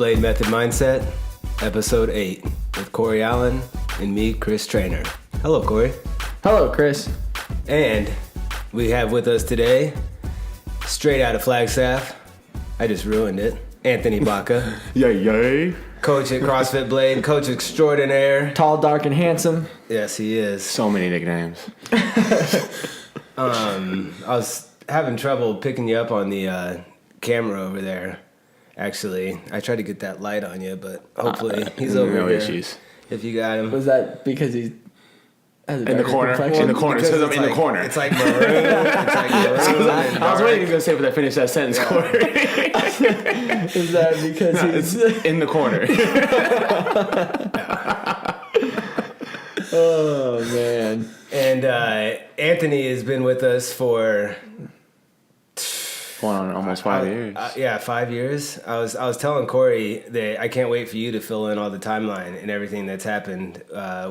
Blade Method Mindset, Episode 8, with Corey Allen and me, Chris Trainer. Hello, Corey. Hello, Chris. And we have with us today, straight out of Flagstaff, I just ruined it, Anthony Baca. Yay. Coach at CrossFit Blade, coach extraordinaire. Tall, dark, and handsome. Yes, he is. So many nicknames. I was having trouble picking you up on the camera over there. Actually, I tried to get that light on you, but hopefully he's over no here. issues. If you got him. Was that because he's has a In the darker corner. complexion? In the corner. Because I'm in the corner. It's like maroon. It's like maroon and I was waiting dark. to say, but I finished that sentence, Corey. Is that because It's he's... in the corner. Oh, man. And Anthony has been with us for Going on almost 5 years. 5 years. I was telling Corey that I can't wait for you to fill in all the timeline and everything that's happened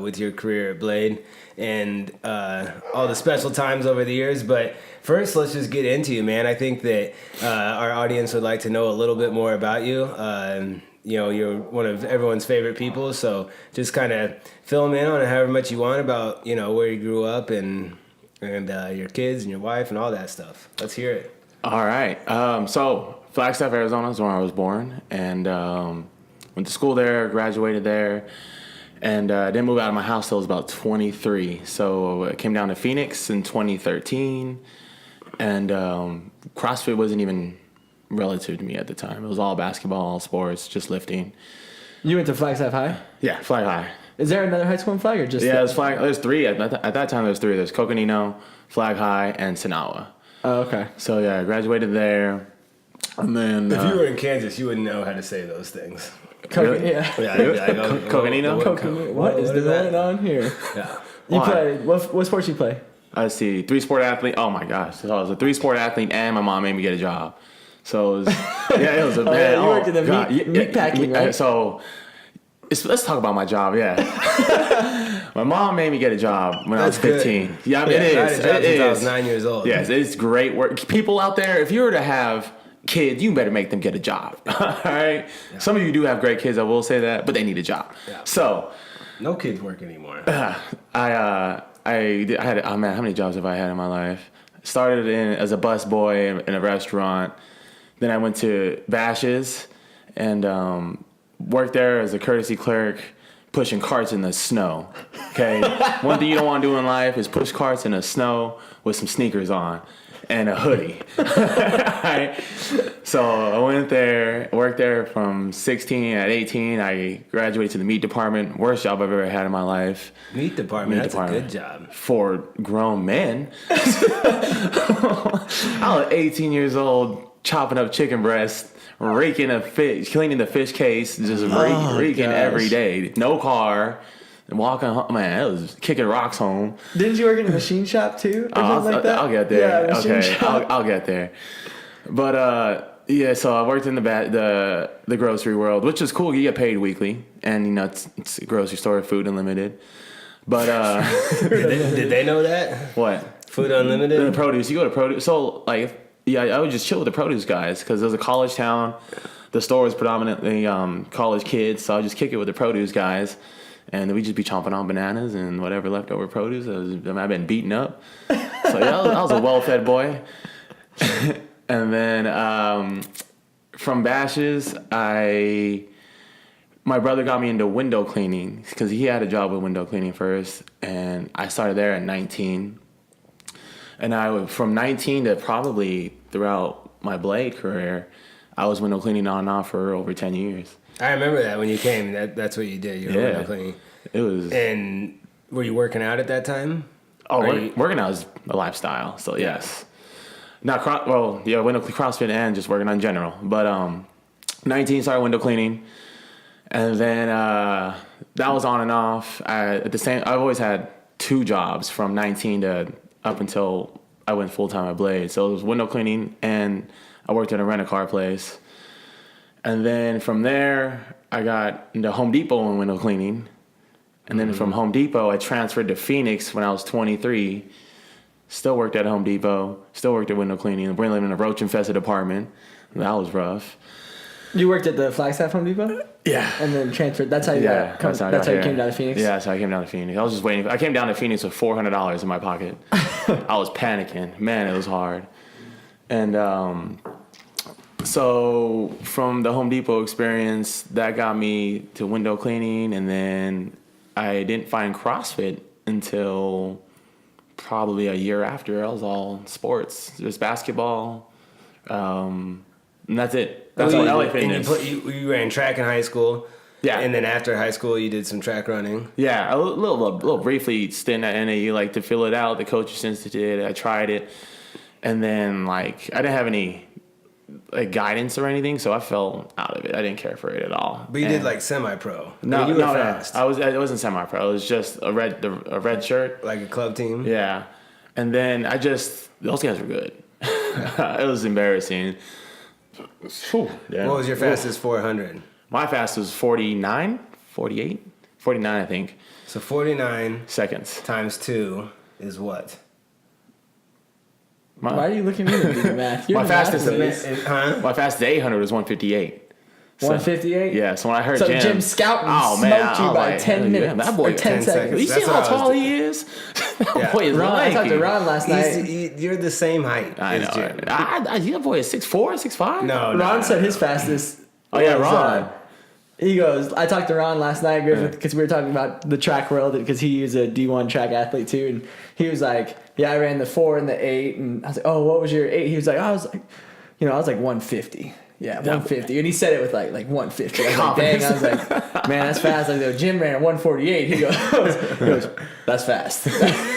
with your career at Blade and all the special times over the years. But first, let's just get into you, man. I think that our audience would like to know a little bit more about you. You're one of everyone's favorite people, so just kind of fill them in on however much you want about, where you grew up and your kids and your wife and all that stuff. Let's hear it. All right. So Flagstaff, Arizona is where I was born, and went to school there, graduated there, and didn't move out of my house till I was about 23. So I came down to Phoenix in 2013, and CrossFit wasn't even relative to me at the time. It was all basketball, all sports, just lifting. You went to Flagstaff High? Yeah, Flag High. Is there another high school in Flag or just... Yeah, there's Flag. There's three. At that time, there's three. There's Coconino, Flag High, and Sonawa. Oh, okay. So yeah, I graduated there, and then If you were in Kansas, you wouldn't know how to say those things. Really? Yeah. Yeah, you'd be like, oh, Coconino? Coconino. What is going on here? Yeah. You Why? play... What sports you play? Let's see, 3-sport athlete. Oh my gosh, so I was a 3-sport athlete, and my mom made me get a job. So it was, it was a bad. yeah, you worked in the God, meat packing, right? So let's talk about my job. Yeah, my mom made me get a job when I was 15. Good. Yeah, I mean, I had a job it since I was is. 9 years old. Yes, it's great work. People out there, if you were to have kids, you better make them get a job. All right. Yeah. Some of you do have great kids. I will say that, but they need a job. Yeah. So. No kids work anymore. I had, oh man, how many jobs have I had in my life? Started as a bus boy in a restaurant. Then I went to Bash's and worked there as a courtesy clerk, pushing carts in the snow. Okay, one thing you don't want to do in life is push carts in the snow with some sneakers on and a hoodie. Right? So I went there, worked there from 16. At 18, I graduated to the meat department. Worst job I've ever had in my life. Meat department, that's a good job. For grown men. I was 18 years old, chopping up chicken breasts, raking a fish, cleaning the fish case, just raking every day. No car. Walking home, man, it was kicking rocks home. Didn't you work in a machine shop too? Or something like that? I'll get there. Yeah, Okay, I'll get there. But so I worked in the grocery world, which is cool. You get paid weekly, and it's a grocery store, food unlimited. But did they know that? What? Food unlimited? The produce. You go to produce. So I would just chill with the produce guys because it was a college town. The store was predominantly college kids, so I would just kick it with the produce guys. And we'd just be chomping on bananas and whatever leftover produce. I've been beaten up. So yeah, I was a well-fed boy. And then from Bash's, my brother got me into window cleaning because he had a job with window cleaning first. And I started there at 19. And from 19 to probably throughout my Blade career, I was window cleaning on and off for over 10 years. I remember that when you came. That's what you did. You were window cleaning. It was. And were you working out at that time? Oh, working out is a lifestyle. So yes, not window CrossFit and just working on general. But 19 started window cleaning, and then that was on and off. I've always had 2 jobs from 19 to up until I went full time at Blade. So it was window cleaning, and I worked at a rent-a-car place. And then from there, I got into Home Depot and window cleaning. And then from Home Depot, I transferred to Phoenix when I was 23. Still worked at Home Depot. Still worked at window cleaning. We're living in a roach-infested apartment. That was rough. You worked at the Flagstaff Home Depot? Yeah. And then transferred. That's how you that's how you came down to Phoenix? Yeah, that's how I came down to Phoenix. I was just waiting. I came down to Phoenix with $400 in my pocket. I was panicking. Man, it was hard. And so from the Home Depot experience, that got me to window cleaning. And then I didn't find CrossFit until probably a year after. I was all sports. Just basketball. And that's it. That's all LA Fitness. You ran track in high school. Yeah. And then after high school, you did some track running. Yeah, a little briefly stint at NAU, like to fill it out. The coaches instituted it. I tried it. And then, like, I didn't have any like guidance or anything, so I fell out of it. I didn't care for it at all. But you did like semi-pro. No, you were fast. I wasn't semi-pro. It was just a red shirt. Like a club team? Yeah. And then those guys were good. It was embarrassing. Yeah. What was your fastest 400? My fast was 49, 48, 49, I think. So 49 seconds times 2 is what? Why are you looking at me to do the math? My fastest 800 was 158. 158? Yeah, so when I heard Jim Scouton smoked you by 10 minutes. That boy, 10 seconds. You see how tall he is? That boy is Ron, I talked to Ron last night. You're the same height. I know. That boy is 6'4", 6'5"? No, Ron said his fastest. Oh, yeah, Ron. He goes, I talked to Ron last night, Griffith, because we were talking about the track world, because he is a D1 track athlete too, and he was like, yeah, I ran the 4 and the 8, and I was like, oh, what was your 8? He was like, I was like 150. Yeah, 150. And he said it with like 150. I was like, dang. I was like, man, that's fast. I go, Jim ran at 148. He goes, that's fast.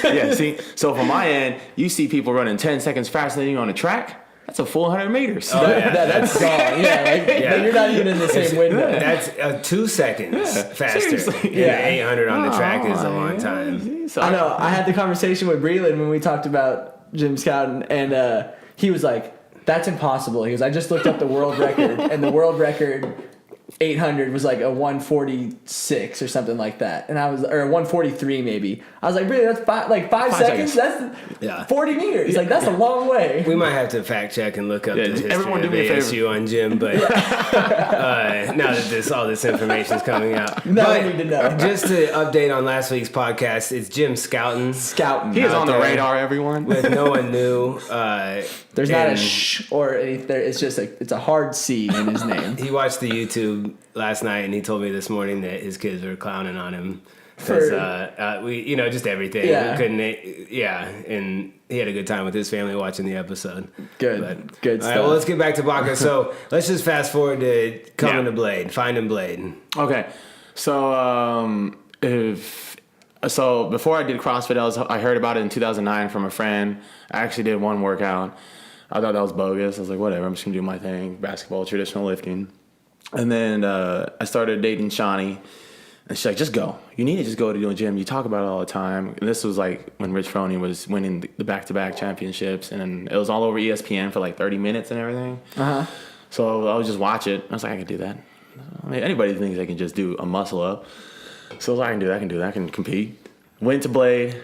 Yeah, see, so from my end, you see people running 10 seconds faster than you on the track. That's a full 100 meters. Oh, yeah. That's gone. Yeah, you're not even in the same window. That's 2 seconds faster. Yeah, 800 on the track is a long time. I know. I had the conversation with Breland when we talked about Jim Scouton, and he was like, that's impossible. He goes, I just looked up the world record, and the world record 800 was like a 146 or something like that, or 143 maybe. I was like, really? That's five seconds? That's 40 meters. He's like, that's a long way. We might have to fact check and look up the history everyone of do me a ASU on Jim, but now that all this information is coming out, I need to know. Just to update on last week's podcast, it's Jim Scouton. He is on the radar, everyone. With no one knew. There's not a sh or anything. It's just it's a hard C in his name. He watched the YouTube last night, and he told me this morning that his kids were clowning on him because we, just everything. Yeah. We couldn't. Yeah, and he had a good time with his family watching the episode. Good stuff. All right, well, let's get back to Baca. So let's just fast forward to coming to Blade, finding Blade. Okay, so before I did CrossFit, I heard about it in 2009 from a friend. I actually did one workout. I thought that was bogus. I was like, whatever, I'm just gonna do my thing, basketball, traditional lifting. And then I started dating Shawnee, and she's like, just go. You need to just go to the gym. You talk about it all the time. And this was like when Rich Froning was winning the back-to-back championships, and it was all over ESPN for like 30 minutes and everything. Uh-huh. So I would just watch it. I was like, I can do that. I mean, anybody thinks they can just do a muscle up. So I was like, I can do that. I can compete. Went to Blade.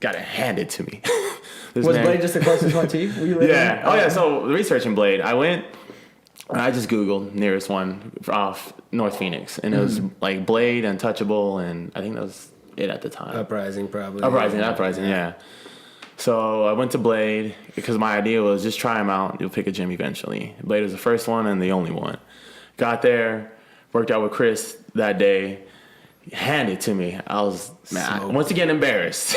Got it handed to me. Was Blade just the closest one to you? Yeah. Oh, yeah. So researching Blade, I went and I just Googled nearest one off North Phoenix. And it was like Blade, Untouchable, and I think that was it at the time. Uprising, probably. Uprising, yeah. So I went to Blade because my idea was just try them out. You'll pick a gym eventually. Blade was the first one and the only one. Got worked out with Chris that day. Handed to me. I was once again embarrassed.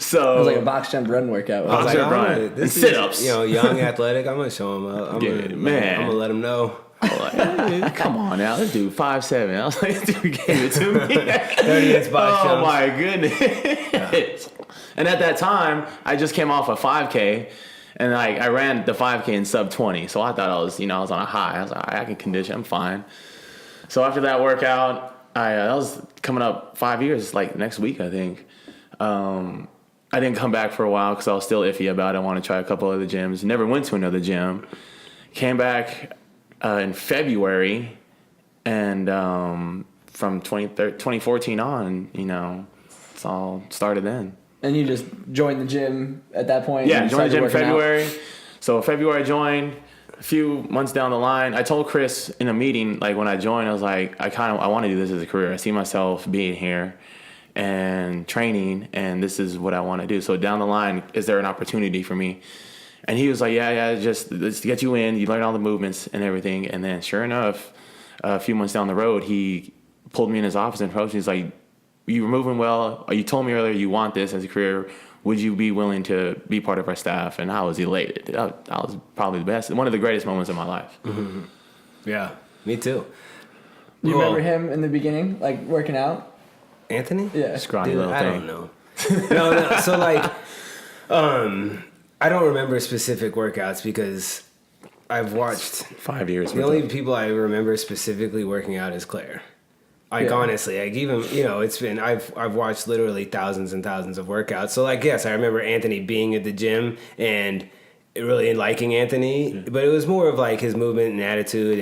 So it was like a box jump run workout. Box jump run and sit-ups. Young, athletic. I'm gonna show him up. I'm gonna let him know. Like, come on now, this dude 5'7". I was like, this dude gave it to me. 30 box jumps. Oh my goodness. Yeah. And at that time, I just came off a 5K. And I ran the 5K in sub 20. So I thought I was on a high. I was like, I can condition. I'm fine. So after that workout, that was coming up 5 years, like next week, I think. I didn't come back for a while because I was still iffy about it. I wanted to try a couple other gyms. Never went to another gym. Came back in February, and from 2014 on, it's all started then. And you just joined the gym at that point? Yeah, joined the gym in February. So February I joined. a few months down the line, I told Chris in a meeting, like when I joined, I was like, I want to do this as a career. I see myself being here and training, and this is what I want to do. So down the line, is there an opportunity for me? And he was like, yeah, just let's get you in. You learn all the movements and everything. And then sure enough, a few months down the road, he pulled me in his office and approached me. He's like, you were moving well. You told me earlier you want this as a career. Would you be willing to be part of our staff? And I was elated. That was probably the best, one of the greatest moments of my life. Mm-hmm. Yeah, me too. You remember him in the beginning, like working out? Anthony? Yeah. Scrawny Dude, little I thing. don't know. No. So like, I don't remember specific workouts because I've watched 5 years. the only people I remember specifically working out is Claire. Like honestly, like even it's been I've watched literally thousands and thousands of workouts. So like yes, I remember Anthony being at the gym and really liking Anthony, but it was more of like his movement and attitude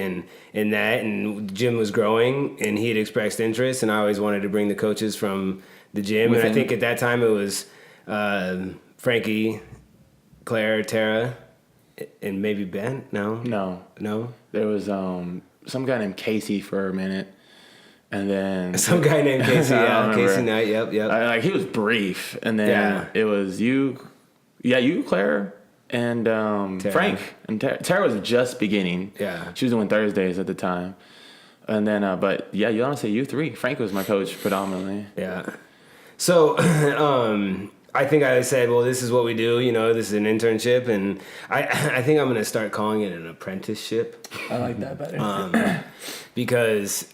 and that. And the gym was growing, and he had expressed interest, and I always wanted to bring the coaches from the gym. And I think at that time it was Frankie, Claire, Tara, and maybe Ben. No. There was some guy named Casey for a minute. And then Some guy named Casey, I Casey Knight, yep. Like he was brief, and then it was you, Claire, and Frank, and Tara was just beginning. Yeah, she was doing Thursdays at the time, and then but you want to say you three. Frank was my coach predominantly. Yeah, so I think I said, well, this is what we do. This is an internship, and I think I'm gonna start calling it an apprenticeship. I like that better because.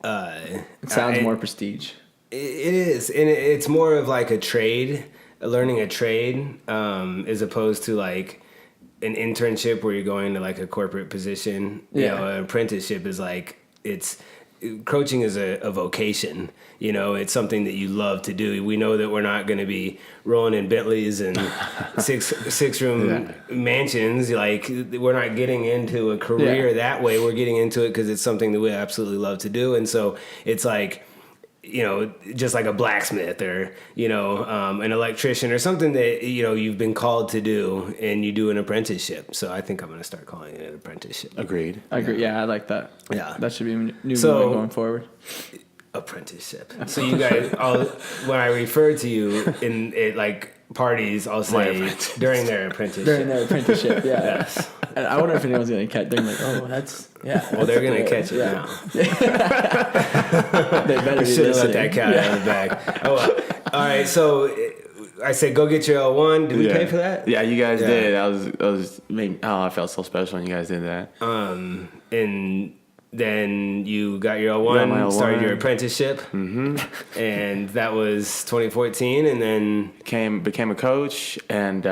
It sounds more prestige. It is, and it's more of like a trade, learning a trade, as opposed to like an internship where you're going to like a corporate position. An apprenticeship is like coaching is a vocation. It's something that you love to do. We know that we're not going to be rolling in Bentleys and six room mansions. Like we're not getting into a career that way. We're getting into it because it's something that we absolutely love to do. And so it's like, just like a blacksmith or, an electrician or something that, you've been called to do and you do an apprenticeship. So I think I'm going to start calling it an apprenticeship. Agreed. Yeah, I like that. Yeah. That should be a new movement going forward. Apprenticeship. So you guys, when I refer to you in like parties, I'll say during their apprenticeship. During their apprenticeship, yeah. Yes. And I wonder if anyone's going to catch. They're like, oh, that's Well, they're going to catch it now. They better be Should have let listening. that cat out of the bag. Oh, well. All right. So I said, go get your L1. Did we pay for that? Yeah, you guys did. I felt so special when you guys did that. And then you got your L1, started your apprenticeship, and that was 2014, and then became a coach, and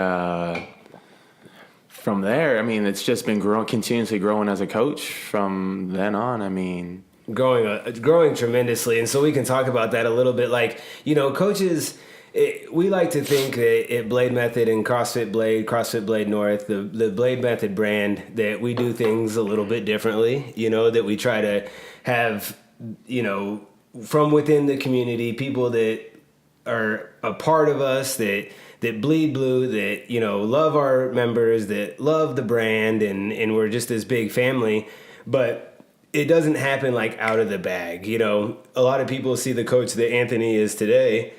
from there, it's just been continuously growing as a coach from then on. Growing tremendously. And so we can talk about that a little bit. Like, coaches, we like to think that at Blade Method and CrossFit Blade North, the Blade Method brand, that we do things a little bit differently, that we try to have, from within the community, people that are a part of us, that bleed blue, that, love our members, that love the brand, and we're just this big family. But it doesn't happen like out of the bag. A lot of people see the coach that Anthony is today,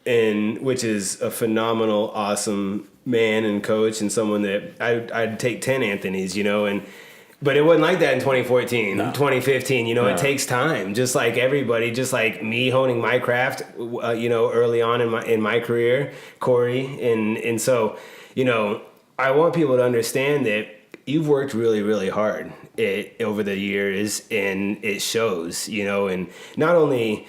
and which is a phenomenal, awesome man and coach, and someone that I'd take 10 Anthonys, but it wasn't like that in 2014, 2015. It takes time, just like everybody, just like me honing my craft, early on in my career, Corey, and so, I want people to understand that you've worked really, really hard over the years, and it shows, and not only,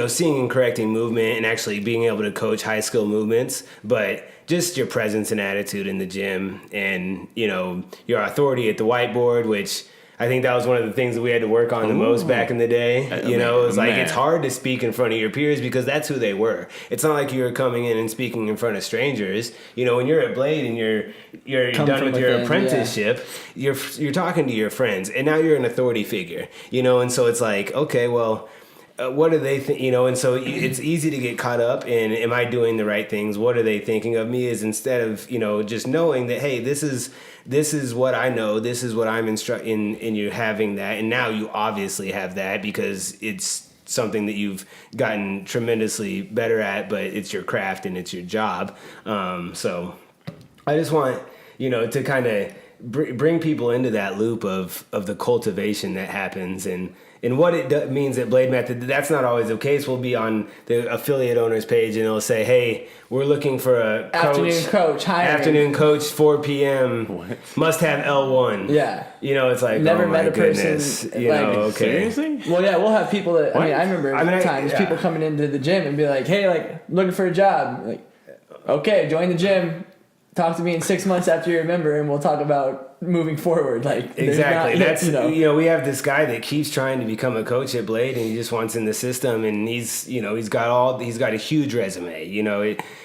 seeing and correcting movement and actually being able to coach high skill movements, but just your presence and attitude in the gym, and, your authority at the whiteboard, which I think that was one of the things that we had to work on the most back in the day. It's hard to speak in front of your peers because that's who they were. It's not like you were coming in and speaking in front of strangers. When you're at Blade and you're done with your apprenticeship, you're talking to your friends, and now you're an authority figure. And so it's like, okay, well, what do they think? And so it's easy to get caught up in, am I doing the right things? What are they thinking of me? Is instead of, just knowing that, hey, this is what I know. This is what I'm instructing in you having that. And now you obviously have that because it's something that you've gotten tremendously better at, but it's your craft and it's your job. So I just want, to kind of bring people into that loop of the cultivation that happens and what it means at Blade Method. That's not always the case. We'll be on the affiliate owners page and it'll say, hey, we're looking for a afternoon coach, 4 p.m. What? Must have L1. Yeah. It's like, never oh my met a goodness. person. Okay. Seriously? Well, yeah, we'll have people that, What? I remember times people coming into the gym and be like, hey, like, looking for a job. Like, okay, join the gym. Talk to me in 6 months after you're a member and we'll talk about moving forward. Like, exactly. That's, we have this guy that keeps trying to become a coach at Blade and he just wants in the system and he's got a huge resume.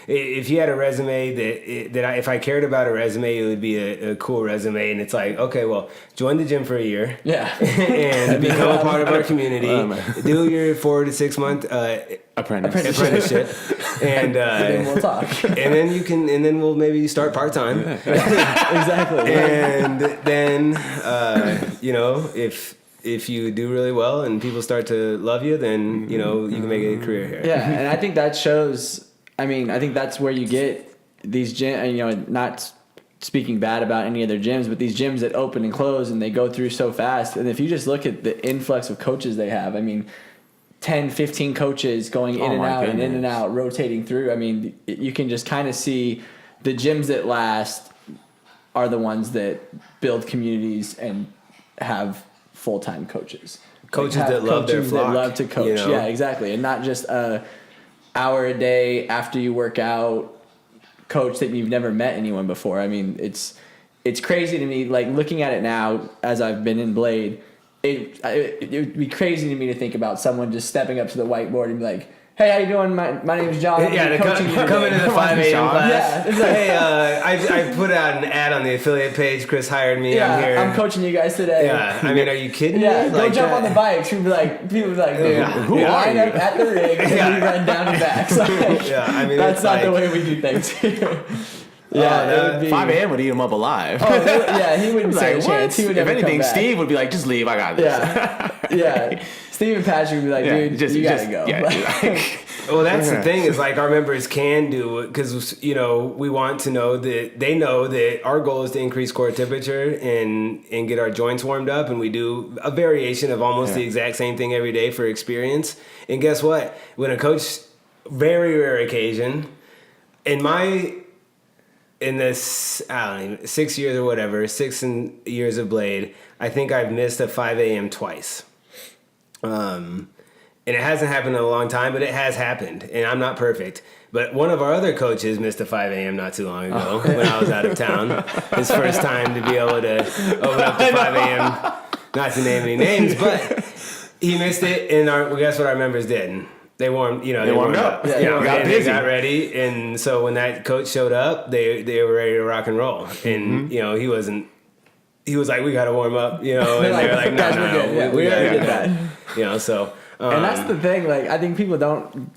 If you had a resume if I cared about a resume, it would be a cool resume. And it's like, okay, well, join the gym for a year. Yeah. And become a part of our community. Do your 4 to 6 month, apprenticeship. And then we'll talk. And then we'll maybe start part-time. Exactly. And then, if you do really well and people start to love you, then, you can make a career here. Yeah, and I think that shows, I think that's where you get these gyms, not speaking bad about any other gyms, but these gyms that open and close and they go through so fast. And if you just look at the influx of coaches they have, 10, 15 coaches going in and out and in and out, rotating through. You can just kind of see the gyms that last are the ones that build communities and have full-time coaches. Coaches that love their flock. That love to coach. Yeah, exactly. And not just a hour a day after you work out coach that you've never met anyone before. It's crazy to me, like looking at it now as I've been in Blade, it would be crazy to me to think about someone just stepping up to the whiteboard and be like, hey, how you doing? My name's John. Come into the 5 a.m. class. Yeah, it's like, hey, I put out an ad on the affiliate page. Chris hired me. Yeah, I'm here. I'm coaching you guys today. Yeah, are you kidding yeah, me? go jump on the bikes. People be like, dude, line up at the rig and we run down and back. So, that's not the way we do things here. Yeah, it would be 5 a.m. would eat him up alive. Oh, yeah, he wouldn't say a chance. He would never if anything, come back. Steve would be like, just leave. I got this. Yeah. Steve and Patrick would be like, dude, you gotta go. Yeah, well, that's the thing is like our members can do it because, we want to know that they know that our goal is to increase core temperature and get our joints warmed up. And we do a variation of almost the exact same thing every day for experience. And guess what? When a coach, very rare occasion, in this, 6 years or whatever, 6 years of Blade, I think I've missed a 5 a.m. twice. And it hasn't happened in a long time, but it has happened. And I'm not perfect. But one of our other coaches missed a 5 a.m. not too long ago when I was out of town. His first time to be able to open up to 5 a.m. Not to name any names, but he missed it. And guess what our members did? They warmed up. They got ready, and so when that coach showed up, they were ready to rock and roll. And he wasn't. He was like, "We got to warm up," and they were like, "No, we already did that." So. And that's the thing. Like, I think people don't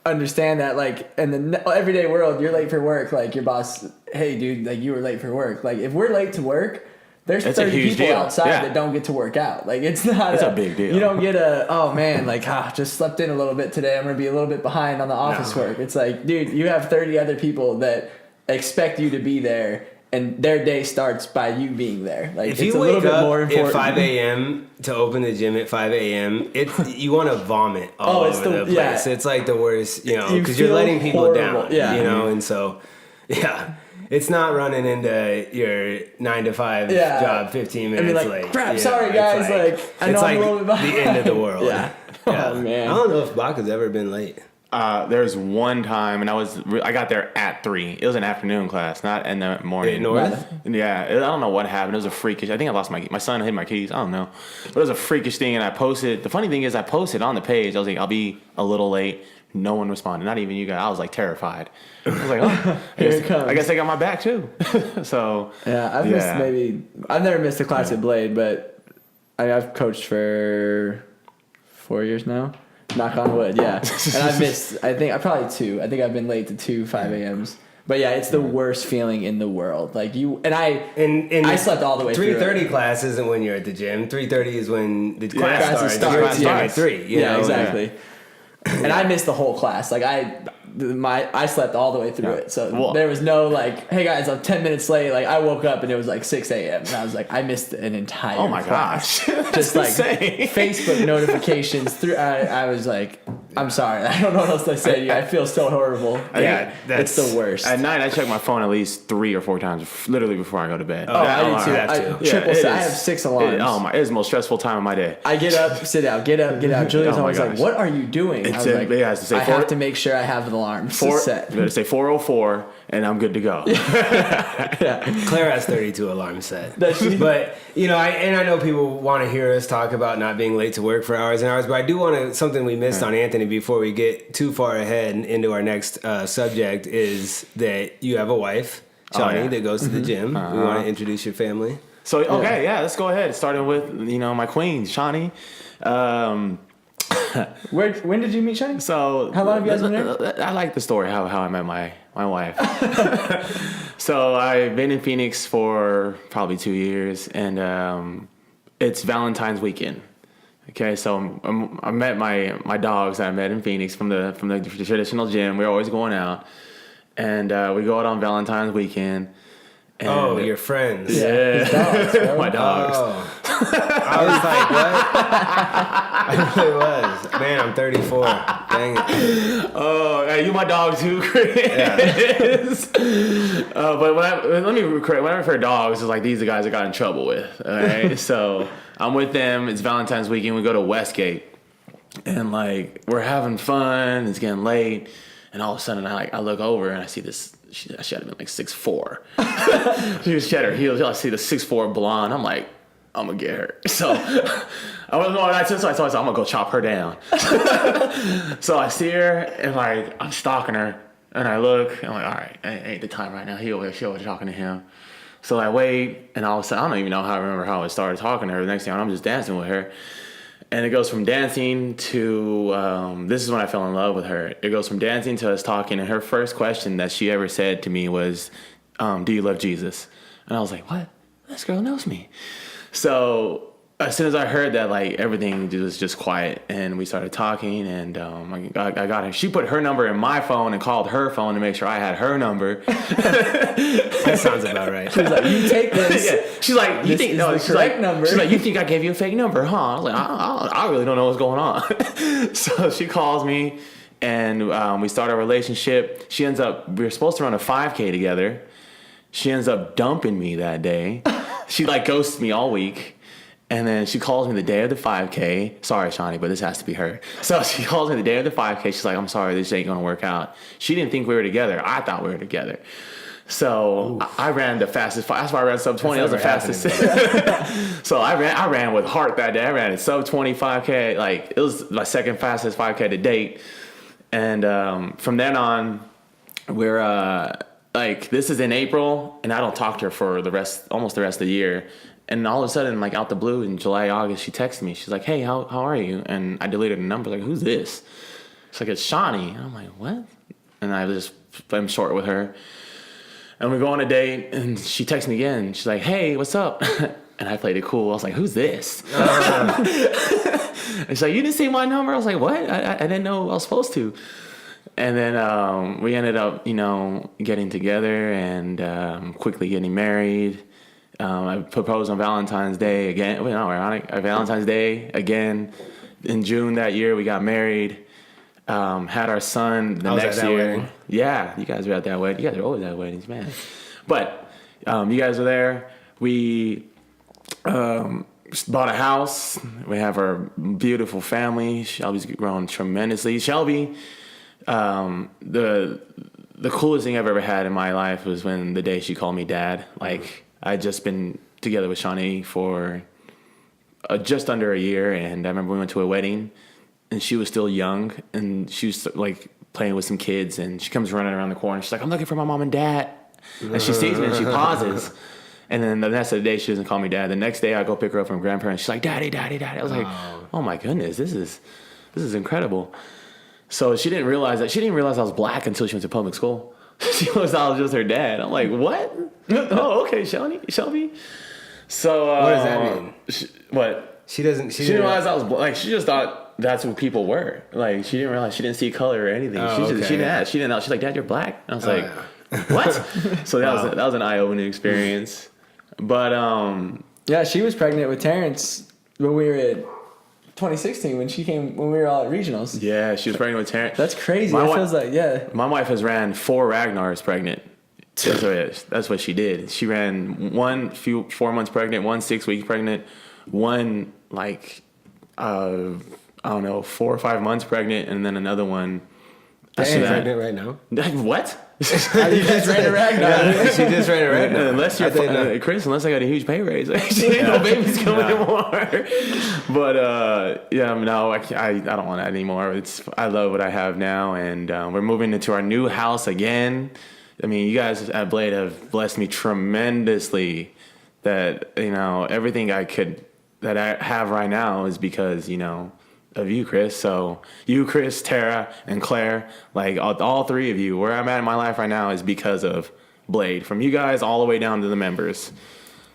understand that. Like, in the everyday world, you're late for work. Like, your boss, hey, dude, like you were late for work. Like, if we're late to work. There's 30 people outside that don't get to work out. Like, it's not a big deal. You don't get just slept in a little bit today. I'm going to be a little bit behind on the office work. It's like, dude, you have 30 other people that expect you to be there, and their day starts by you being there. Like, if you wake up at 5 a.m. to open the gym at 5 a.m., you want to vomit all over the place. Yeah. It's like the worst, because you're letting people down. And so, it's not running into your 9 to 5 job 15 minutes late. Crap, sorry guys. I know I'm a little bit behind. The end of the world. Oh man. I don't know if Baca's ever been late. There's one time, and I got there at 3. It was an afternoon class, not in the morning. North? Yeah, I don't know what happened. It was a freakish. I think I lost my son hid my keys. I don't know, but it was a freakish thing. And I posted. The funny thing is, I posted on the page. I was like, I'll be a little late. No one responded. Not even you guys. I was like terrified. I was like, oh, I guess they got my back too. So I've never missed a class at Blade, but I've coached for 4 years now. Knock on wood, yeah. And I probably 2. I think I've been late to 2 5 a.m.s. But yeah, it's the worst feeling in the world. Like I slept all the way through. 3:30 class isn't when you're at the gym. 3:30 is when the class starts. Starts, You're at 3. Yeah, exactly. And I missed the whole class. Like I slept all the way through it. So there was no like, hey guys, I'm 10 minutes late. Like I woke up and it was like 6 a.m. and I was like, I missed an entire Oh my class. gosh. Just like insane. Facebook notifications through. I was like, I'm sorry. I don't know what else to say to you. I feel so horrible. Yeah, it's the worst. At night, I check my phone at least 3 or 4 times, literally before I go to bed. I do too. I have 6 alarms. It is the most stressful time of my day. I get up, sit down, get up, get out. Julia's always like, "What are you doing?" I was like, I have to make sure I have the alarms set. You better say 4:04, and I'm good to go. Claire has 32 alarms set. But, I know people want to hear us talk about not being late to work for hours and hours, but I do want to, something we missed on Anthony before we get too far ahead into our next subject is that you have a wife, Shawnee, that goes to the gym. We want to introduce your family. So, let's go ahead. Starting with, my queen, Shawnee. When did you meet Shawnee? So how long have you guys been there? I like the story how I met my wife. So I've been in Phoenix for probably 2 years, and it's Valentine's weekend. Okay, so I met my dogs that I met in Phoenix from the traditional gym. We're always going out, and we go out on Valentine's weekend. And your friends. Yeah, dogs, my dogs. Oh. I was like, what? I really was. Man, I'm 34. Dang it. Oh, you my dog too, Chris. Yeah. But let me correct. When I refer to dogs, it's like these are the guys I got in trouble with. All right, so I'm with them. It's Valentine's weekend. We go to Westgate, and like we're having fun. It's getting late, and all of a sudden I look over and I see this. She had to been like 6'4". She had her heels. I see the 6'4" blonde. I'm like, I'm gonna get her. So I was going. I told myself I'm gonna go chop her down. So I see her and like I'm stalking her, and I look. And I'm like, all right, ain't the time right now. She over talking to him. So I wait, and all of a sudden I don't even know how I remember how I started talking to her. The next thing I'm just dancing with her. And it goes from dancing to, this is when I fell in love with her. It goes from dancing to us talking. And her first question that she ever said to me was, do you love Jesus? And I was like, what? This girl knows me. So as soon as I heard that, like everything was just quiet. And we started talking, and I got her. She put her number in my phone and called her phone to make sure I had her number. That sounds about right. She was like, you take this. Yeah. She's like, you think no? She's like, number. She's like, you think I gave you a fake number, huh? I was like, I really don't know what's going on. So she calls me, and we start a relationship. We were supposed to run a 5K together. She ends up dumping me that day. She like ghosted me all week. And then she calls me the day of the 5K. Sorry, Shawnee, but this has to be her. So she calls me the day of the 5K. She's like, I'm sorry, this ain't going to work out. She didn't think we were together. I thought we were together. So I ran the fastest. That's why I ran sub 20. That was the fastest. So I ran with heart that day. I ran a sub 20 5K. Like it was my second fastest 5K to date. And from then on, we're like this is in April, and I don't talk to her for almost the rest of the year. And all of a sudden, like out the blue in July, August, she texts me. She's like, "Hey, how are you?" And I deleted the number. Like, who's this? She's like, "It's Shawnee." And I'm like, "What?" And I'm short with her. And we go on a date, and she texts me again. She's like, "Hey, what's up?" And I played it cool. I was like, "Who's this?" And she's like, "You didn't see my number?" I was like, "What? I didn't know I was supposed to." And then we ended up, getting together and quickly getting married. I proposed on Valentine's Day again. Ironic. Valentine's Day again. In June that year, we got married. Had our son the next year. Wedding. Yeah, you guys were at that wedding. You guys are always at weddings, man. But you guys were there. We bought a house. We have our beautiful family. Shelby's grown tremendously. Shelby, the coolest thing I've ever had in my life was when the day she called me dad. Like I'd just been together with Shawnee for just under a year, and I remember we went to a wedding. And she was still young, and she was like playing with some kids, and she comes running around the corner. She's like, "I'm looking for my mom and dad." And she sees me and she pauses. And then the rest of the day, she doesn't call me dad. The next day, I go pick her up from grandparents. She's like, "Daddy, daddy, daddy." I was like, "Oh my goodness, this is this is incredible. So she didn't realize I was black until she went to public school. She was just her dad. I'm like, what? Oh, okay, Shelby. So What does that mean? What? She didn't realize I was like. She just thought that's what people were. Like she didn't realize she didn't see color or anything. Oh, She didn't ask. She didn't know. She's like, Dad, you're black. And I was like, what? So that was an eye-opening experience. But yeah, she was pregnant with Terrence when we were at 2016 when we were all at regionals. Yeah, she was pregnant with Terrence. That's crazy. It feels like, yeah. My wife has ran 4 Ragnars pregnant. That's what she did. She ran 4 months pregnant, 1 6 weeks pregnant, 1 I don't know, 4 or 5 months pregnant, and then another one. Is she pregnant right now? What? You just ran a Ragnar. Yeah, she just ran a Ragnar. Unless you're Chris, unless I got a huge pay raise, she ain't no babies coming anymore. But no, I don't want that anymore. I love what I have now, and we're moving into our new house again. I mean, you guys at Blade have blessed me tremendously. That everything that I have right now is because of you, Chris. So you, Chris, Tara, and Claire, like all 3 of you, where I'm at in my life right now is because of Blade. From you guys all the way down to the members.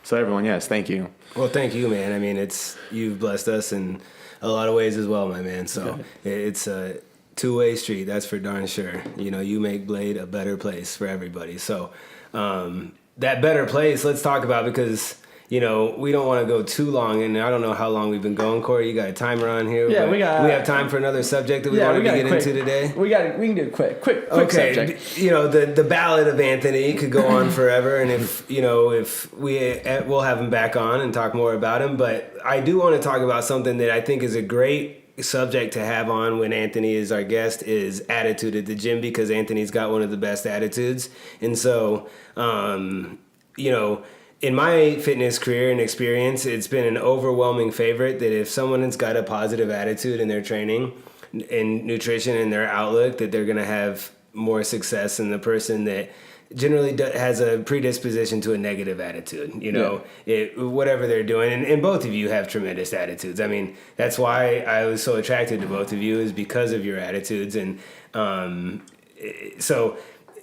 So everyone, yes, thank you. Well, thank you, man. I mean, you've blessed us in a lot of ways as well, my man. So it's a two-way street, that's for darn sure. You make Blade a better place for everybody. So that better place, let's talk about, because we don't want to go too long, and I don't know how long we've been going. Corey, you got a timer on here? Yeah, we have time for another subject that we wanted to get into today. We can do it quick okay, subject. The ballad of Anthony could go on forever, and if we'll have him back on and talk more about him. But I do want to talk about something that I think is a great subject to have on when Anthony is our guest, is attitude at the gym, because Anthony's got one of the best attitudes. And so, in my fitness career and experience, it's been an overwhelming favorite that if someone has got a positive attitude in their training and nutrition and their outlook, that they're going to have more success than the person that generally has a predisposition to a negative attitude, whatever they're doing. And both of you have tremendous attitudes. I mean, that's why I was so attracted to both of you, is because of your attitudes. And so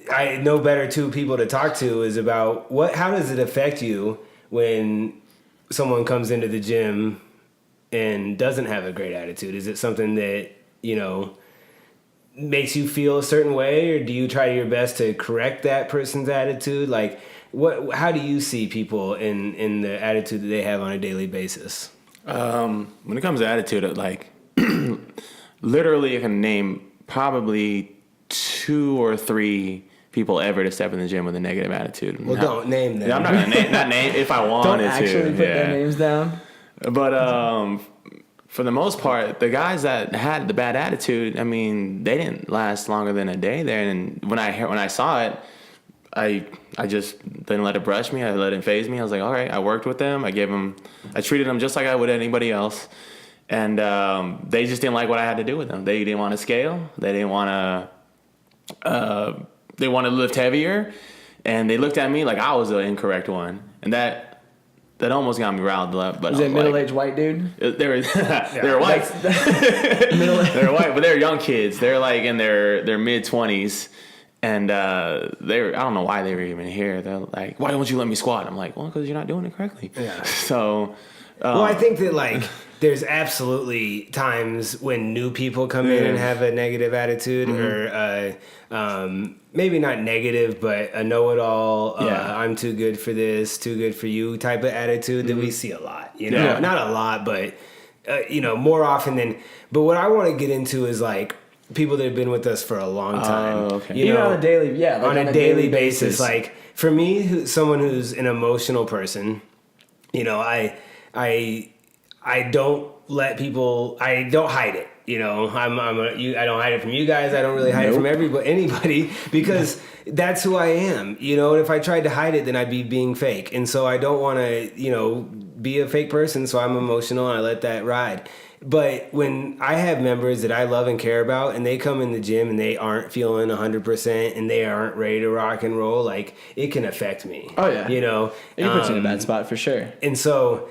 I know better 2 people to talk to is about how does it affect you when someone comes into the gym and doesn't have a great attitude? Is it something that, makes you feel a certain way, or do you try your best to correct that person's attitude? Like, how do you see people in the attitude that they have on a daily basis? When it comes to attitude, like literally I can name probably 2 or 3 people ever to step in the gym with a negative attitude. Well, don't name them. I'm not gonna name if I wanted to. Don't actually put their names down. But for the most part, the guys that had the bad attitude, I mean, they didn't last longer than a day there. And when I saw it, I just didn't let it brush me. I let it phase me. I was like, all right, I worked with them. I treated them just like I would anybody else. And they just didn't like what I had to do with them. They didn't want to scale. They didn't want to. They wanted to lift heavier, and they looked at me like I was the incorrect one, and that almost got me riled up. But was it a middle-aged white dude? They were white. They're white, but they're young kids. They're like in their mid-20s, and I don't know why they were even here. They're like, "Why don't you let me squat?" I'm like, "Well, because you're not doing it correctly." Yeah. So. Well, I think that there's absolutely times when new people come in and have a negative attitude, or maybe not negative, but a know-it-all, I'm too good for this, too good for you type of attitude that we see a lot. Not a lot, but more often than. But what I want to get into is people that have been with us for a long time. Okay. Even on a daily, on a daily basis. Like for me, someone who's an emotional person, I don't let people. I don't hide it. I don't hide it from you guys. I don't really hide it from anybody, because that's who I am. And if I tried to hide it, then I'd be being fake. And so I don't want to, be a fake person. So I'm emotional and I let that ride. But when I have members that I love and care about, and they come in the gym and they aren't feeling 100% and they aren't ready to rock and roll, it can affect me. Oh yeah. It puts you in a bad spot for sure. And so,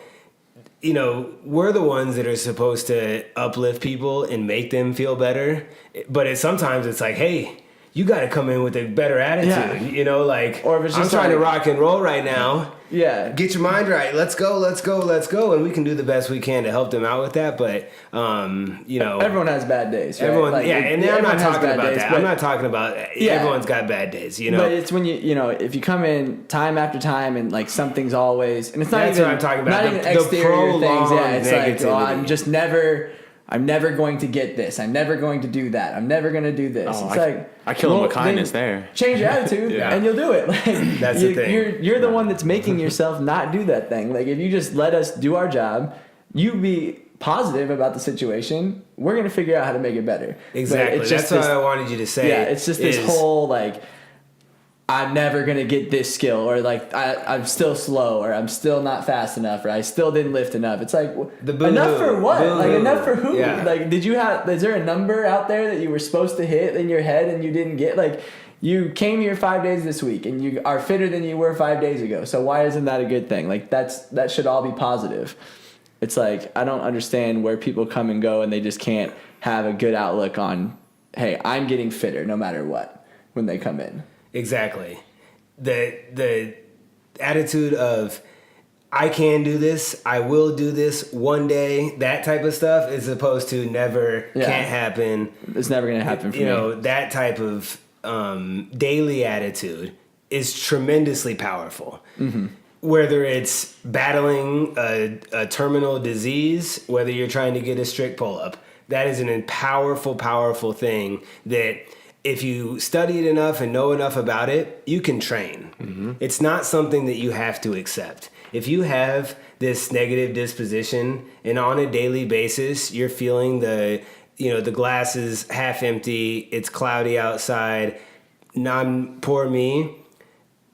we're the ones that are supposed to uplift people and make them feel better. But sometimes it's like, hey, you got to come in with a better attitude, or if it's I'm just trying to like- rock and roll right now. Yeah. Get your mind right. Let's go. And we can do the best we can to help them out with that. But, everyone has bad days. Right? everyone, and I'm not everyone has talking bad about days, that. but- I'm not talking about everyone's got bad days, But it's when if you come in time after time and like something's always, and it's not That's even what I'm talking about. not The even exterior things. Yeah, prolonged it's like, negativity. I'm never going to get this. I'm never going to do that. I'm never going to do this. Oh, It's I kill him with then kindness there. Change your attitude Yeah. and you'll do it. Like, That's the thing. You're the one that's making yourself not do that thing. Like if you just let us do our job, you be positive about the situation, we're going to figure out how to make it better. But Exactly. it's That's just what I wanted you to say. Yeah, it's just this is- whole like, I'm never going to get this skill, or like I'm still slow, or I'm still not fast enough, or I still didn't lift enough. It's like, enough for what? Like enough for who? Yeah. Like is there a number out there that you were supposed to hit in your head and you didn't get? Like you came here 5 days this week and you are fitter than you were 5 days ago. So why isn't that a good thing? Like that should all be positive. It's like, I don't understand where people come and go and they just can't have a good outlook on, hey, I'm getting fitter no matter what when they come in. Exactly. The attitude of, I can do this, I will do this one day, that type of stuff, as opposed to never, can't happen. It's never going to happen for me. That type of daily attitude is tremendously powerful. Mm-hmm. Whether it's battling a terminal disease, whether you're trying to get a strict pull-up, that is a powerful thing that if you study it enough and know enough about it, you can train. Mm-hmm. It's not something that you have to accept. If you have this negative disposition and on a daily basis, you're feeling the glass is half empty, it's cloudy outside, poor me,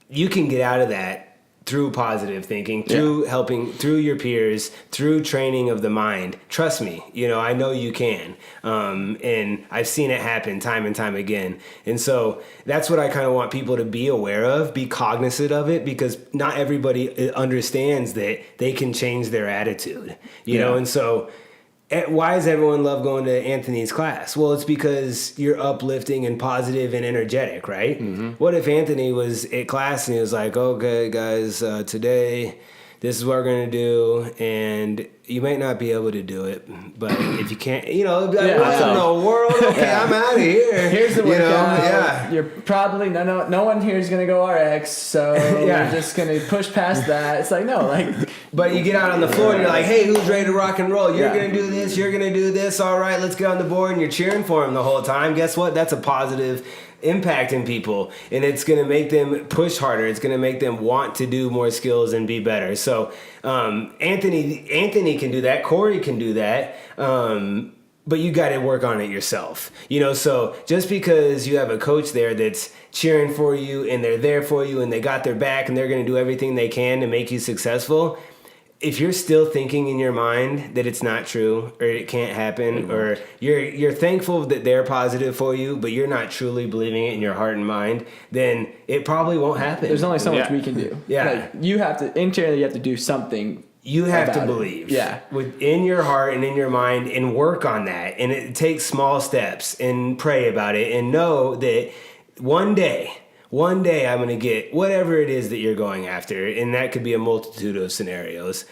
you can get out of that through positive thinking, through helping, through your peers, through training of the mind. Trust me, I know you can. And I've seen it happen time and time again. And so that's what I kind of want people to be aware of, be cognizant of it, because not everybody understands that they can change their attitude, you know? And so why does everyone love going to Anthony's class? Well, it's because you're uplifting and positive and energetic, right? Mm-hmm. What if Anthony was at class and he was like, okay, guys, today, this is what we're going to do, and you might not be able to do it, but if you can't, what in the world? Okay, I'm out of here. Here's the workout. Yeah. You're probably, no one here is going to go RX, so we're just going to push past that. It's like, no, like... But you get out on the floor and you're like, hey, who's ready to rock and roll? You're going to do this, you're going to do this, all right, let's get on the board, and you're cheering for him the whole time. Guess what? That's a positive impact in people, and it's going to make them push harder. It's going to make them want to do more skills and be better. So Anthony can do that. Corey can do that. But you got to work on it yourself. So just because you have a coach there that's cheering for you and they're there for you and they got their back and they're going to do everything they can to make you successful, if you're still thinking in your mind that it's not true or it can't happen, or you're thankful that they're positive for you, but you're not truly believing it in your heart and mind, then it probably won't happen. There's only so much we can do. Yeah. Like, you have to, internally, you have to do something. You have to believe. Yeah. Within your heart and in your mind, and work on that. And it takes small steps and pray about it and know that one day I'm going to get whatever it is that you're going after. And that could be a multitude of scenarios,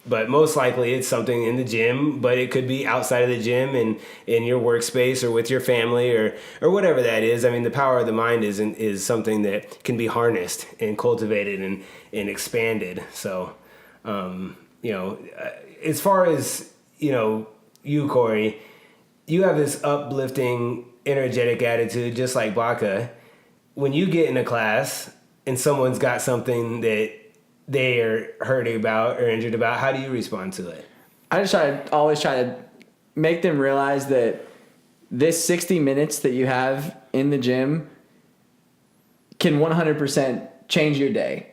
but most likely it's something in the gym, but it could be outside of the gym and in your workspace or with your family or whatever that is. I mean, the power of the mind is something that can be harnessed and cultivated and expanded. So, as far as, you, Corey, you have this uplifting, energetic attitude, just like Baca. When you get in a class and someone's got something that they are hurting about or injured about, how do you respond to it? I just always try to make them realize that this 60 minutes that you have in the gym can 100% change your day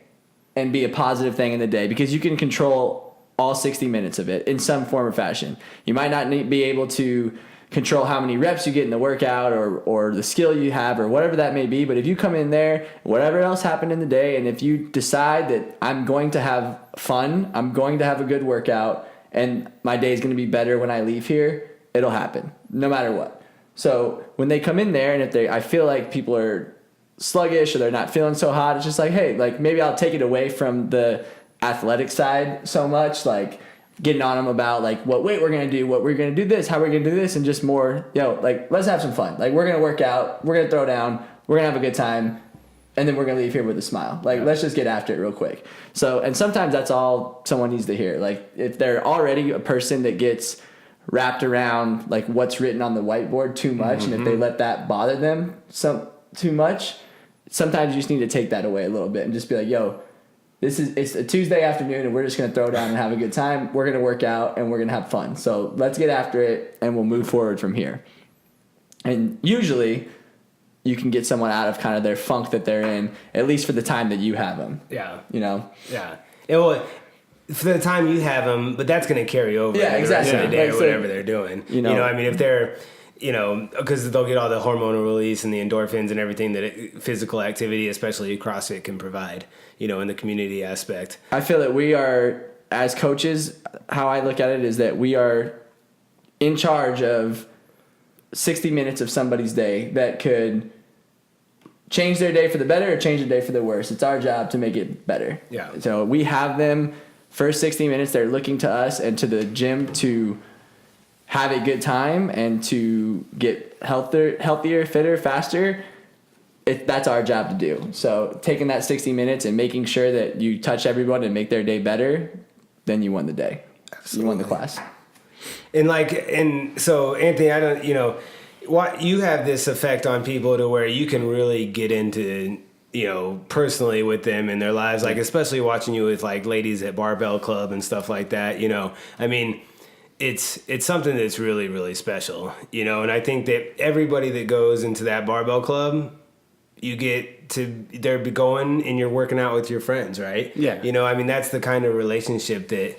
and be a positive thing in the day, because you can control all 60 minutes of it in some form or fashion. You might not be able to control how many reps you get in the workout or the skill you have or whatever that may be. But if you come in there, whatever else happened in the day, and if you decide that I'm going to have fun, I'm going to have a good workout, and my day is going to be better when I leave here, it'll happen no matter what. So when they come in there, and if I feel like people are sluggish or they're not feeling so hot, it's just like, hey, like maybe I'll take it away from the athletic side so much, like getting on them about like what weight we're going to do, what we're going to do this, how we're going to do this, and just more, like let's have some fun. Like we're going to work out, we're going to throw down, we're going to have a good time, and then we're going to leave here with a smile. Like let's just get after it real quick. So, and sometimes that's all someone needs to hear. Like if they're already a person that gets wrapped around like what's written on the whiteboard too much, and if they let that bother them too much, sometimes you just need to take that away a little bit and just be like, yo, it's a Tuesday afternoon and we're just going to throw down and have a good time. We're going to work out and we're going to have fun. So let's get after it and we'll move forward from here. And usually you can get someone out of kind of their funk that they're in, at least for the time that you have them. Yeah. Yeah. For the time you have them, but that's going to carry over the rest of the day or whatever they're doing. I mean, if they're, because they'll get all the hormonal release and the endorphins and everything that physical activity, especially CrossFit, can provide, in the community aspect. I feel that we are, as coaches, how I look at it is that we are in charge of 60 minutes of somebody's day that could change their day for the better or change their day for the worse. It's our job to make it better. Yeah. So we have them first 60 minutes. They're looking to us and to the gym to have a good time and to get healthier, fitter, faster. That's our job to do. So taking that 60 minutes and making sure that you touch everyone and make their day better, then you won the day. Absolutely. You won the class. And so Anthony, I don't, what you have this effect on people to where you can really get into, personally with them in their lives, like especially watching you with like ladies at Barbell Club and stuff like that, I mean, it's something that's really, really special, and I think that everybody that goes into that Barbell Club, you get to, they're going and you're working out with your friends, right? Yeah. I mean, that's the kind of relationship that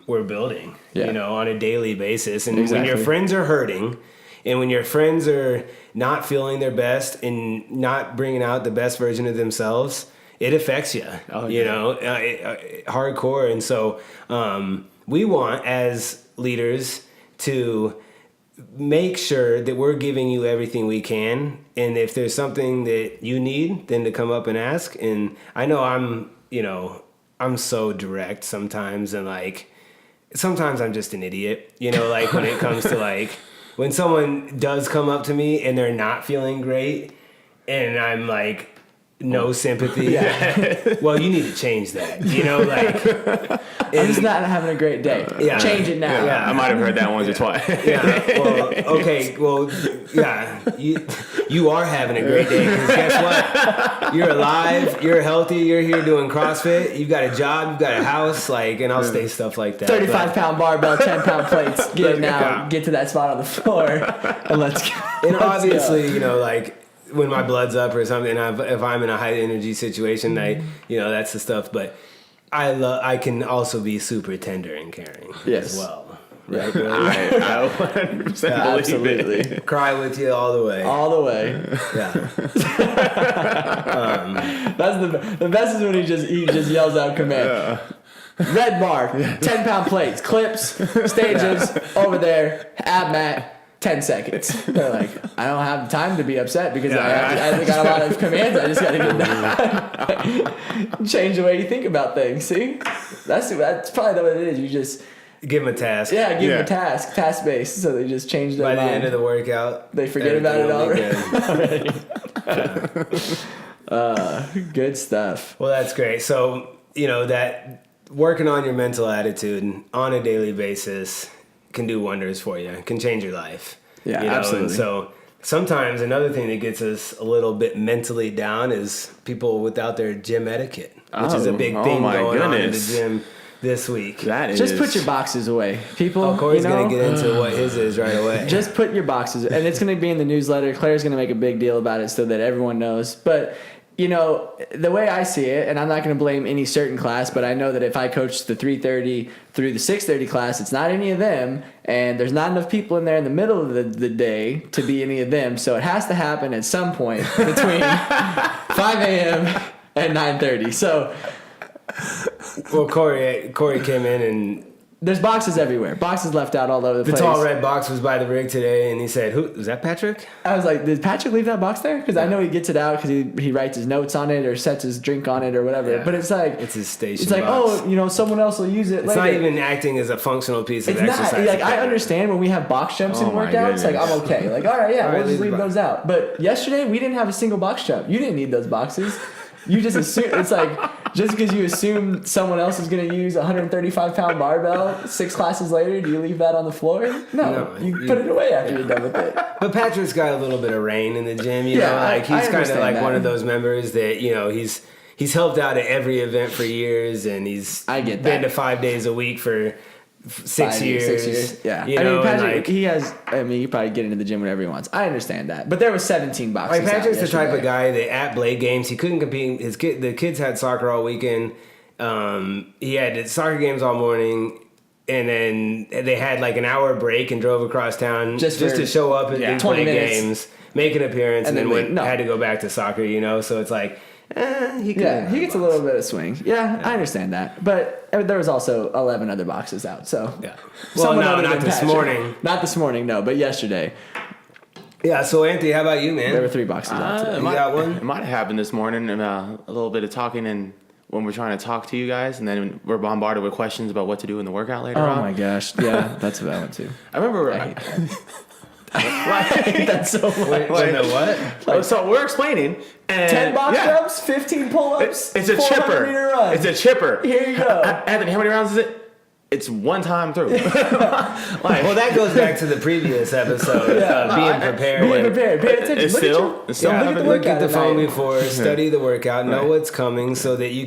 we're building, on a daily basis. And when your friends are hurting and when your friends are not feeling their best and not bringing out the best version of themselves, it affects you, hardcore. And so we want, as leaders, to make sure that we're giving you everything we can. And if there's something that you need, then to come up and ask. And I know I'm so direct sometimes, and like sometimes I'm just an idiot, like when it comes to like when someone does come up to me and they're not feeling great and I'm like, no sympathy. Yeah. Well, you need to change that. I'm just not having a great day. Yeah. Change it now. Yeah, I might have heard that once or twice. Yeah. Well, okay. Well, yeah. You are having a great day because guess what? You're alive. You're healthy. You're here doing CrossFit. You've got a job. You've got a house. And I'll say stuff like that. 35-pound barbell, 10-pound plates. Get it now. Get to that spot on the floor, and let's go. And obviously, when my blood's up or something, if I'm in a high energy situation, that's the stuff. But I can also be super tender and caring as well. Right? I 100% believe absolutely. it. Cry with you all the way. All the way. Yeah. That's the best is when he just yells out command. Yeah. Red bar, 10-pound plates, clips, stages, over there, ab mat. 10 seconds. They're like, I don't have time to be upset because I got a lot of commands. I just got to get done. Change the way you think about things. See, that's probably what it is. You just give them a task. Yeah, give them a task based. So they just change their mind. By the end of the workout, they forget about it already. Good stuff. Well, that's great. So that working on your mental attitude on a daily basis can do wonders for you, can change your life. Yeah, absolutely. And so sometimes another thing that gets us a little bit mentally down is people without their gym etiquette, which is a big thing going on in the gym this week. Just put your boxes away, people. Oh, Corey's going to get into what his is right away. Just put your boxes, and it's going to be in the newsletter. Claire's going to make a big deal about it so that everyone knows. But you know, the way I see it, and I'm not going to blame any certain class, but I know that if I coach the 3:30 through the 6:30 class, it's not any of them, and there's not enough people in there in the middle of the day to be any of them. So it has to happen at some point between 5 a.m. and 9:30. So, Well, Corey came in and there's boxes everywhere. Boxes left out all over the the place. tall red box was by the rig today, and he said, "Who is that, Patrick?" I was like, did Patrick leave that box there? Because I know he gets it out because he writes his notes on it or sets his drink on it or whatever. Yeah. But it's like It's his station It's like, box. oh, you know, someone else will use it It's later. not even acting as a functional piece of It's not. exercise. Like, I understand when we have box jumps in Oh my workouts. Like, I'm goodness. okay. Like, all right, yeah, All right, we'll just leave leave the those out. But yesterday, we didn't have a single box jump. You didn't need those boxes. You just assume it's like just because you assume someone else is going to use a 135-pound barbell 6 classes later, do you leave that on the floor? No, you put it away after you're done with it. But Patrick's got a little bit of reign in the gym, you Yeah, know, like I he's kind of understand like that. one of those members that, you know, he's helped out at every event for years, and he's I get been that. to 5 days a week for 6 years. 6 years. Yeah. You I know, mean, and Patrick, like, he has, I mean, he probably get into the gym whenever he wants. I understand that. But there was 17 boxes. like Patrick's out the type of yesterday. guy that at Blade games, he couldn't compete. The kids had soccer all weekend. He had soccer games all morning. And then they had like an hour break and drove across town Just just for- to show up and yeah, do 20 play minutes. games, make an appearance, and, And then then went, no. had to go back to soccer, you know? So it's like, he could. Yeah, he gets a little bit of swing. Yeah, I understand that. But there was also 11 other boxes out. So Yeah. Well, someone no, other not than this Patrick. morning. Not this morning, no, but yesterday. Yeah, so Anthony, how about you, man? There were 3 boxes out today. You got one? It might have happened this morning, and a little bit of talking, and when we're trying to talk to you guys, and then we're bombarded with questions about what to do in the workout later Oh on. my gosh. Yeah, that's what I went to. I remember. I hate that. I hate that so much. Wait, what? So we're explaining. And 10 box yeah. jumps, 15 pull-ups, It's a 400 chipper. meter run. It's a chipper. Here you go. Anthony, how many rounds is it? It's one time through. Well, that goes back to the previous episode of being prepared. Being prepared. Pay attention. It's Look still- at your, it's still look at the happening. Look workout at the phone tonight. before, study the workout, know Right. what's coming, so that we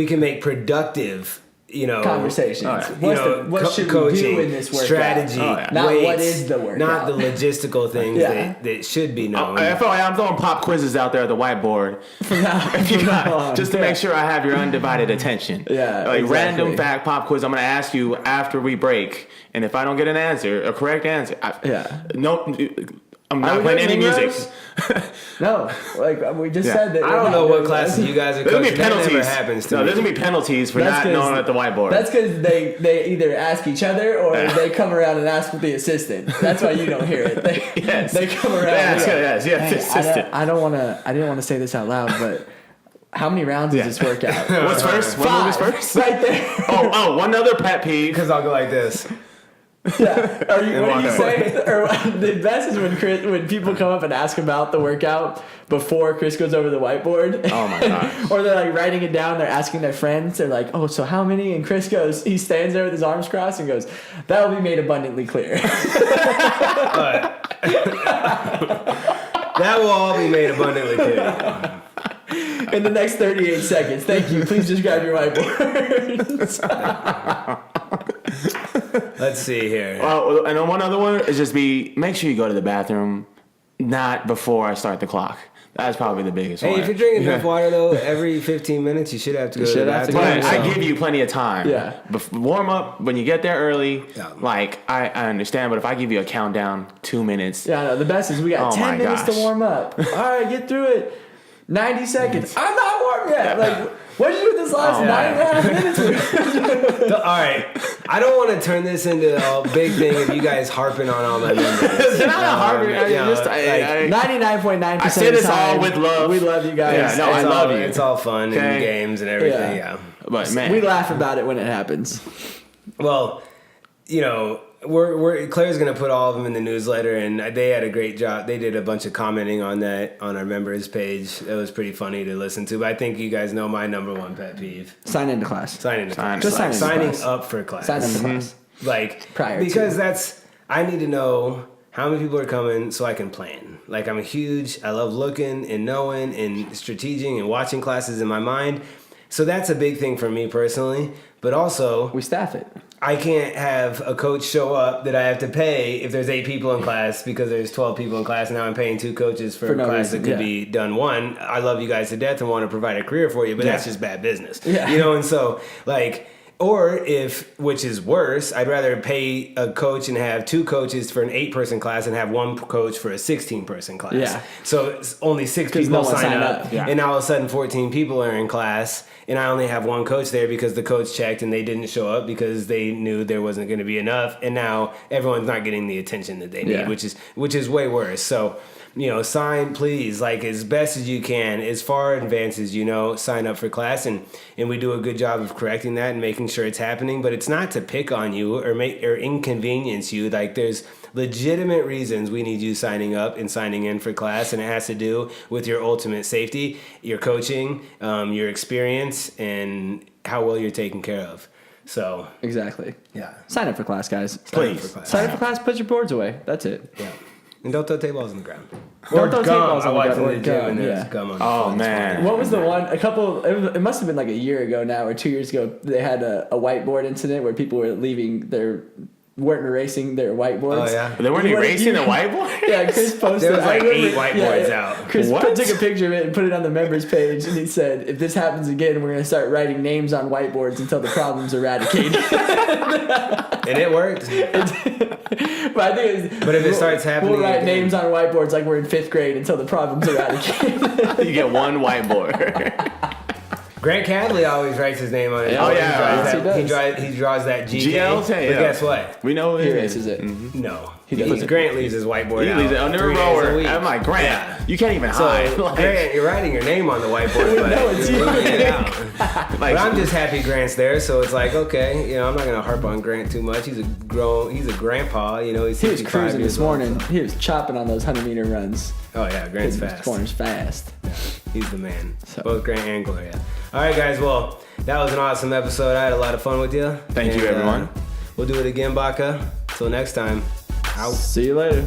can make productive, you know, Conversations. All right. What should we coaching, do in this workout? strategy, Oh, yeah. Not weights, what is the workout. not the logistical things Yeah. that should be known. I feel like I'm throwing pop quizzes out there at the whiteboard. If you got, just to make sure I have your undivided attention. Yeah, Like exactly. random fact pop quiz. I'm going to ask you after we break, and if I don't get an answer, a correct answer, no, I'm Are not we playing doing any wing music. rows? No, like we just Yeah. said that. I we're don't not know what doing classes that. you guys are There's gonna coaching. be penalties. That never happens to No, me. there's gonna be penalties for That's not 'cause- knowing at the whiteboard. That's because they either ask each other or they come around and ask the assistant. That's why you don't hear it. They come around. Yes, and go, yes, yes, "Hey, assistant. I didn't want to say this out loud, but how many rounds is this workout? What's first? What move is 5. first? Right there. Oh, one other pet peeve. Because I'll go like this. Yeah. Are you, And what are you walk saying? Or the best is when people come up and ask about the workout before Chris goes over the whiteboard. Oh my gosh. Or they're like writing it down. They're asking their friends. They're like, "Oh, so how many?" And Chris goes. He stands there with his arms crossed and goes, "That will be made abundantly clear." That will all be made abundantly clear. In the next 38 seconds. Thank you. Please just grab your whiteboard. Let's see here. Oh, and then one other one is just make sure you go to the bathroom not before I start the clock. That's probably the biggest Hey, one. if you're drinking enough water though, every 15 minutes you should have to go to the should have to bathroom. go. But Yeah. I give you plenty of time. Yeah. Warm up when you get there early. Yeah. Like I understand, but if I give you a countdown, 2 minutes. Yeah, no, the best is we got Oh 10 my minutes gosh. to warm up. All right, get through it. 90 seconds. I'm not warm yet. Like, what did you do with this last Oh, 9.5 minutes? All right, I don't want to turn this into a big thing of you guys harping on all my members. It's not a harping. I Yeah, just- like, I- 99.9% I say of the this all time, with love. We love you guys. Yeah, no, I it's love all, you. It's all fun Okay. and games and everything. Yeah. Yeah. But man, We laugh about it when it happens. Well, you know, Claire's gonna put all of them in the newsletter, and they had a great job. They did a bunch of commenting on that on our members page. It was pretty funny to listen to. But I think you guys know my number one pet peeve: Sign into class. signing to class. Just Signing class. up for class. Sign into class. Like Prior because to. I need to know how many people are coming so I can plan. Like I love looking and knowing and strategizing and watching classes in my mind. So that's a big thing for me personally. But also We staff it. I can't have a coach show up that I have to pay if there's 8 people in class because there's 12 people in class. Now I'm paying 2 coaches for a no class reason, that could be done one. I love you guys to death and want to provide a career for you, but that's just bad business. Yeah. You know, and so like, or if, which is worse, I'd rather pay a coach and have 2 coaches for an 8-person class and have 1 coach for a 16-person class. Yeah. So it's only 6 people no one sign signed up, up. Yeah. and all of a sudden 14 people are in class, and I only have 1 coach there because the coach checked and they didn't show up because they knew there wasn't going to be enough, and now everyone's not getting the attention that they need, Yeah. which is way worse. So, you know, sign, please, like as best as you can, as far in advance as you know, sign up for class, and we do a good job of correcting that and making sure it's happening. But it's not to pick on you or inconvenience you. Like there's legitimate reasons we need you signing up and signing in for class, and it has to do with your ultimate safety, your coaching, your experience, and how well you're taken care of. So Exactly. yeah, Sign up for class, guys. sign up for class. Sign up for class. Put your boards away. That's it. Yeah. And don't throw tables on the ground. Don't throw tables I on the walked ground. in the Or gym and gum, there's yeah. gum on the Oh, floor. man. What was the one? It must have been like a year ago now, or 2 years ago. They had a whiteboard incident where people were weren't erasing their whiteboards. Oh yeah. They weren't erasing the whiteboard? Yeah, Chris posted. There was like I remember- 8 whiteboards yeah, out. Chris What? took a picture of it and put it on the members page, and he said, "If this happens again, we're gonna start writing names on whiteboards until the problem's eradicated." And it worked. But I think it was, But if it starts happening we'll write again- names on whiteboards like we're in 5th grade until the problem's eradicated. You get 1 whiteboard. Grant Cadley always writes his name on it. Oh, yeah. He draws that GK. GL? But Yeah. guess what? We know He it erases is. it. No. He doesn't. Grant leaves his whiteboard He out leaves it under a 3 days rower. week. I'm like, Grant, Yeah. you can't even So, hide. Like, Grant, you're writing your name on the whiteboard, but know it's you. you're leaving it out. like, But I'm just happy Grant's there, so it's like, okay, you know, I'm not gonna harp on Grant too much. He's a grandpa, you know. He's He was 65 cruising years this morning. old, so- He was chopping on those 100-meter runs. Oh yeah, Grant's This fast. corner's fast. He's the man. So- Both Grant and Gloria. All right, guys. Well, that was an awesome episode. I had a lot of fun with you. Thank you, everyone. We'll do it again, Baca. Till next time. Out. See you later.